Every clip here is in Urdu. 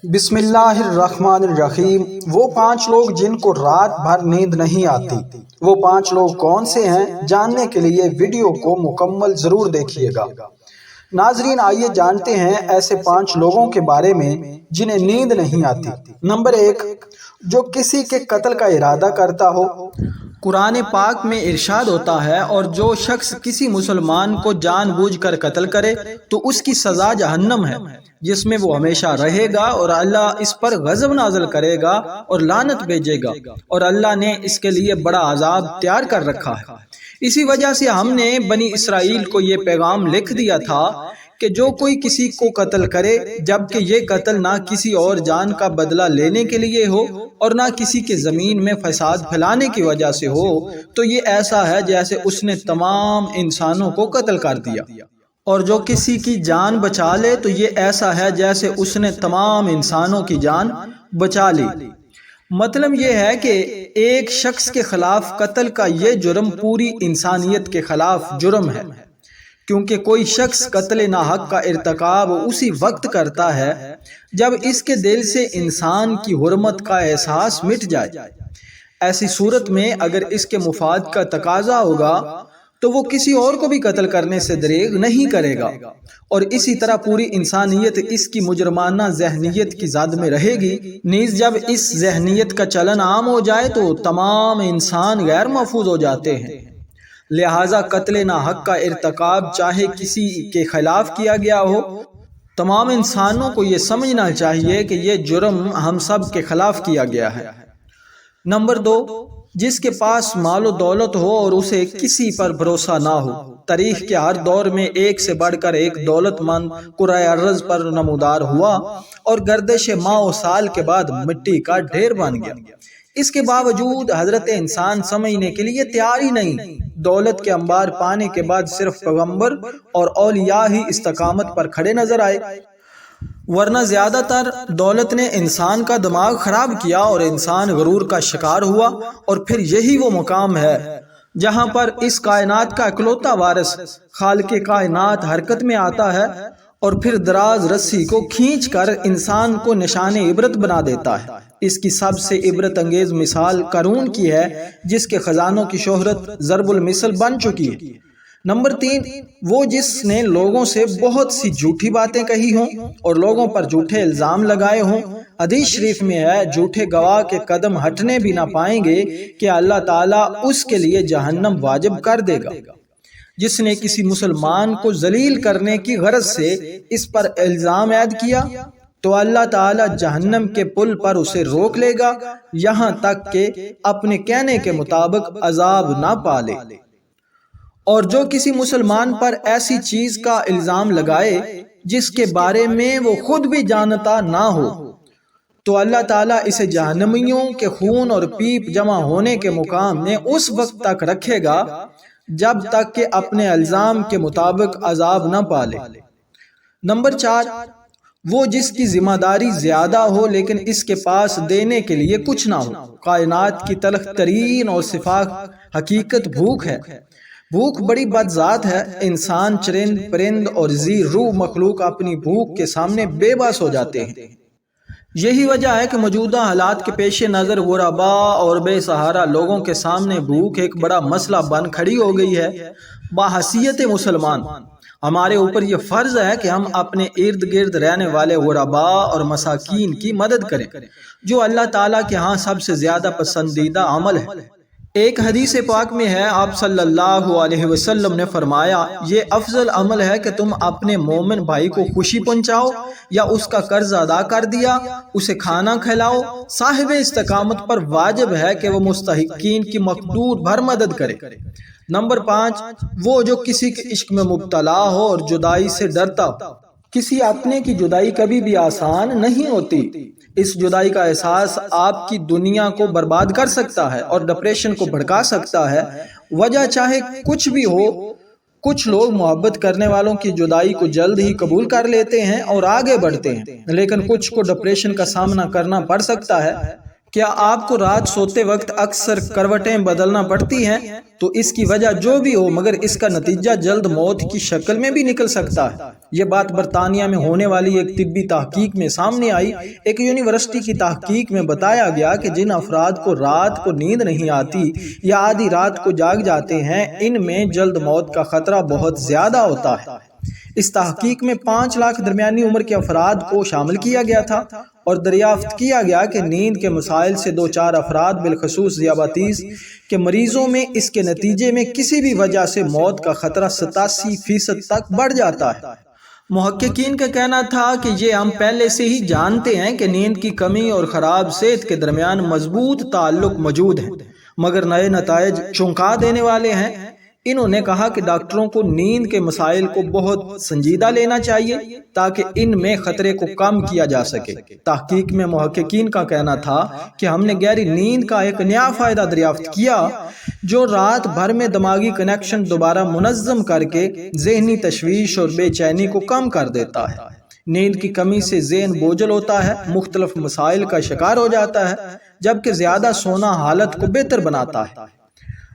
بسم اللہ الرحمن الرحیم۔ وہ 5 لوگ جن کو رات بھر نیند نہیں آتی، وہ 5 لوگ کون سے ہیں؟ جاننے کے لیے ویڈیو کو مکمل ضرور دیکھیے گا۔ ناظرین، آئیے جانتے ہیں ایسے 5 لوگوں کے بارے میں جنہیں نیند نہیں آتی۔ نمبر 1، جو کسی کے قتل کا ارادہ کرتا ہو۔ قرآن پاک میں ارشاد ہوتا ہے، اور جو شخص کسی مسلمان کو جان بوجھ کر قتل کرے تو اس کی سزا جہنم ہے، جس میں وہ ہمیشہ رہے گا، اور اللہ اس پر غضب نازل کرے گا اور لعنت بھیجے گا، اور اللہ نے اس کے لیے بڑا عذاب تیار کر رکھا ہے۔ اسی وجہ سے ہم نے بنی اسرائیل کو یہ پیغام لکھ دیا تھا کہ جو کوئی کسی کو قتل کرے، جبکہ یہ قتل نہ کسی اور جان کا بدلہ لینے کے لیے ہو اور نہ کسی کے زمین میں فساد پھیلانے کی وجہ سے ہو، تو یہ ایسا ہے جیسے اس نے تمام انسانوں کو قتل کر دیا، اور جو کسی کی جان بچا لے تو یہ ایسا ہے جیسے اس نے تمام انسانوں کی جان بچا لی۔ مطلب یہ ہے کہ ایک شخص کے خلاف قتل کا یہ جرم پوری انسانیت کے خلاف جرم ہے، کیونکہ کوئی شخص قتل ناحق کا ارتکاب اسی وقت کرتا ہے جب اس کے دل سے انسان کی حرمت کا احساس مٹ جائے۔ ایسی صورت میں اگر اس کے مفاد کا تقاضا ہوگا تو وہ کسی اور کو بھی قتل کرنے سے دریغ نہیں کرے گا، اور اسی طرح پوری انسانیت اس کی مجرمانہ ذہنیت کی زد میں رہے گی۔ نیز جب اس ذہنیت کا چلن عام ہو جائے تو تمام انسان غیر محفوظ ہو جاتے ہیں۔ لہٰذا قتل ناحق کا ارتکاب چاہے کسی کے خلاف کیا گیا ہو، تمام انسانوں کو یہ سمجھنا چاہیے کہ یہ جرم ہم سب کے خلاف کیا گیا ہے۔ نمبر 2، جس کے پاس مال و دولت ہو اور اسے کسی پر بھروسہ نہ ہو۔ تاریخ کے ہر دور میں ایک سے بڑھ کر ایک دولت مند کرۂ ارض پر نمودار ہوا اور گردش ماہ و سال کے بعد مٹی کا ڈھیر بن گیا۔ اس کے باوجود حضرت انسان سمجھنے کے لیے تیار ہی نہیں۔ دولت کے انبار پانے کے بعد صرف پیغمبر اور اولیاء ہی استقامت پر کھڑے نظر آئے، ورنہ زیادہ تر دولت نے انسان کا دماغ خراب کیا اور انسان غرور کا شکار ہوا۔ اور پھر یہی وہ مقام ہے جہاں پر اس کائنات کا اکلوتا وارث خالق کائنات حرکت میں آتا ہے اور پھر دراز رسی کو کھینچ کر انسان کو نشان عبرت بنا دیتا ہے۔ اس کی سب سے عبرت انگیز مثال قارون کی ہے، جس کے خزانوں کی شہرت ضرب المثل بن چکی ہے۔ نمبر 3، وہ جس نے لوگوں سے بہت سی جھوٹی باتیں کہی ہوں اور لوگوں پر جھوٹے الزام لگائے ہوں۔ حدیث شریف میں ہے، جھوٹے گواہ کے قدم ہٹنے بھی نہ پائیں گے کہ اللہ تعالیٰ اس کے لیے جہنم واجب کر دے گا۔ جس نے کسی مسلمان کو ذلیل کرنے کی غرض سے اس پر الزام عائد کیا تو اللہ تعالیٰ جہنم کے پل پر اسے روک لے گا، یہاں تک کہ اپنے کہنے کے مطابق عذاب نہ پالے۔ اور جو کسی مسلمان پر ایسی چیز کا الزام لگائے جس کے بارے میں وہ خود بھی جانتا نہ ہو تو اللہ تعالیٰ اسے جہنمیوں کے خون اور پیپ جمع ہونے کے مقام میں اس وقت تک رکھے گا جب تک کہ اپنے الزام کے مطابق عذاب نہ پالے۔ نمبر 4، وہ جس کی ذمہ داری زیادہ ہو لیکن اس کے پاس دینے کے لیے کچھ نہ ہو۔ کائنات کی تلخ ترین اور شفاف حقیقت بھوک ہے۔ بھوک بڑی بد ذات ہے۔ انسان، چرند، پرند اور ذی روح مخلوق اپنی بھوک کے سامنے بے بس ہو جاتے ہیں۔ یہی وجہ ہے کہ موجودہ حالات کے پیش نظر غرباء اور بے سہارا لوگوں کے سامنے بھوک ایک بڑا مسئلہ بن کھڑی ہو گئی ہے۔ بحیثیت مسلمان ہمارے اوپر یہ فرض ہے کہ ہم اپنے ارد گرد رہنے والے غرباء اور مساکین کی مدد کریں، جو اللہ تعالیٰ کے ہاں سب سے زیادہ پسندیدہ عمل ہے۔ ایک حدیث پاک میں ہے، آپ صلی اللہ علیہ وسلم نے فرمایا، یہ افضل عمل ہے کہ تم اپنے مومن بھائی کو خوشی پہنچاؤ یا اس کا قرض ادا کر دیا، اسے کھانا کھلاؤ۔ صاحب استقامت پر واجب ہے کہ وہ مستحقین کی مقدور بھر مدد کرے۔ نمبر 5، وہ جو کسی کے عشق میں مبتلا ہو اور جدائی سے ڈرتا ہو۔ کسی اپنے کی جدائی کبھی بھی آسان نہیں ہوتی۔ اس جدائی کا احساس آپ کی دنیا کو برباد کر سکتا ہے اور ڈپریشن کو بھڑکا سکتا ہے۔ وجہ چاہے کچھ بھی ہو، کچھ لوگ محبت کرنے والوں کی جدائی کو جلد ہی قبول کر لیتے ہیں اور آگے بڑھتے ہیں، لیکن کچھ کو ڈپریشن کا سامنا کرنا پڑ سکتا ہے، کیا آپ کو رات سوتے وقت اکثر کروٹیں بدلنا پڑتی ہیں؟ تو اس کی وجہ جو بھی ہو مگر اس کا نتیجہ جلد موت کی شکل میں بھی نکل سکتا ہے۔ یہ بات برطانیہ میں ہونے والی ایک طبی تحقیق میں سامنے آئی۔ ایک یونیورسٹی کی تحقیق میں بتایا گیا کہ جن افراد کو رات کو نیند نہیں آتی یا آدھی رات کو جاگ جاتے ہیں، ان میں جلد موت کا خطرہ بہت زیادہ ہوتا ہے۔ اس تحقیق میں 5 لاکھ درمیانی عمر کے افراد کو شامل کیا گیا تھا اور دریافت کیا گیا کہ نیند کے مسائل سے 2-4 افراد بالخصوص ذیابیطس کے مریضوں میں اس کے نتیجے میں کسی بھی وجہ سے موت کا خطرہ 87% تک بڑھ جاتا ہے۔ محققین کا کہنا تھا کہ یہ ہم پہلے سے ہی جانتے ہیں کہ نیند کی کمی اور خراب صحت کے درمیان مضبوط تعلق موجود ہے، مگر نئے نتائج چونکا دینے والے ہیں۔ انہوں نے کہا کہ ڈاکٹروں کو نیند کے مسائل کو بہت سنجیدہ لینا چاہیے تاکہ ان میں خطرے کو کم کیا جا سکے۔ تحقیق میں محققین کا کہنا تھا کہ ہم نے گہری نیند کا ایک نیا فائدہ دریافت کیا جو رات بھر میں دماغی کنیکشن دوبارہ منظم کر کے ذہنی تشویش اور بے چینی کو کم کر دیتا ہے۔ نیند کی کمی سے ذہن بوجھل ہوتا ہے، مختلف مسائل کا شکار ہو جاتا ہے، جبکہ زیادہ سونا حالت کو بہتر بناتا ہے۔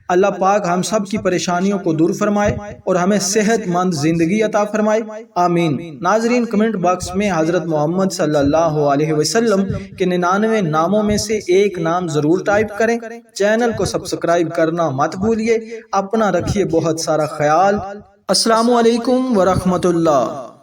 اللہ پاک ہم سب کی پریشانیوں کو دور فرمائے اور ہمیں صحت مند زندگی عطا فرمائے، آمین۔ ناظرین، کمنٹ باکس میں حضرت محمد صلی اللہ علیہ وسلم کے 99 ناموں میں سے ایک نام ضرور ٹائپ کریں۔ چینل کو سبسکرائب کرنا مت بھولیے۔ اپنا رکھیے بہت سارا خیال۔ السلام علیکم ورحمۃ اللہ۔